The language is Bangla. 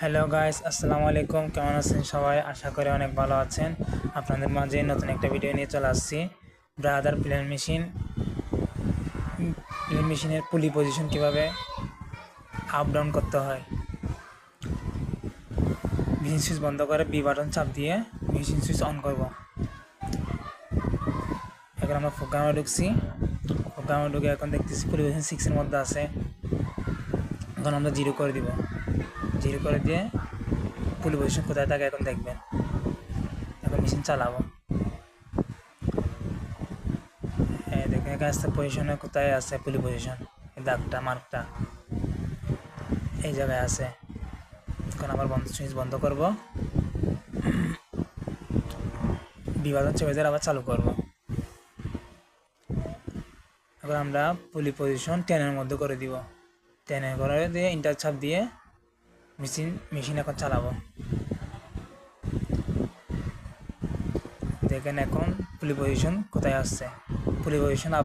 হ্যালো গাইস, আসসালামু আলাইকুম। কেমন আছেন সবাই? আশা করি অনেক ভালো আছেন। আপনাদের মাঝে নতুন একটা ভিডিও নিয়ে চলে আসছি। ব্রাদার প্লেন মেশিনের পুলি পজিশন কিভাবে আপ ডাউন করতে হয়। মেশিন সুইচ বন্ধ করে বি বাটন চাপ দিয়ে মেশিন সুইচ অন করব। এখন আমরা প্রোগ্রামে ঢুকছি। প্রোগ্রামে ঢুকে এখন দেখতেছি পুলি পজিশন 6-এর মধ্যে আছে। এখন আমরা জিরো করে দিব। জিরো করে দিয়ে পুলি পজিশন কোথায় থাকে এখন দেখবেন। এখন মেশিন চালাবো। দেখেন এখানে আছে পজিশনে, কোথায় আছে পুলি পজিশন, এই দাগটা মার্কটা এই জায়গায় আছে। এখন আবার সুইচ বন্ধ করব, বিভাজন চেপে দিয়ে আবার চালু করব। এখন আমরা পুলি পজিশন 10-এর মধ্যে করে দিব। 10-এ করে দিয়ে ইন্টার চাপ দিয়ে মেশিন এখন চালাবো। দেখেন এখন পুলি পজিশন কোথায় আসছে। পুলি পজিশন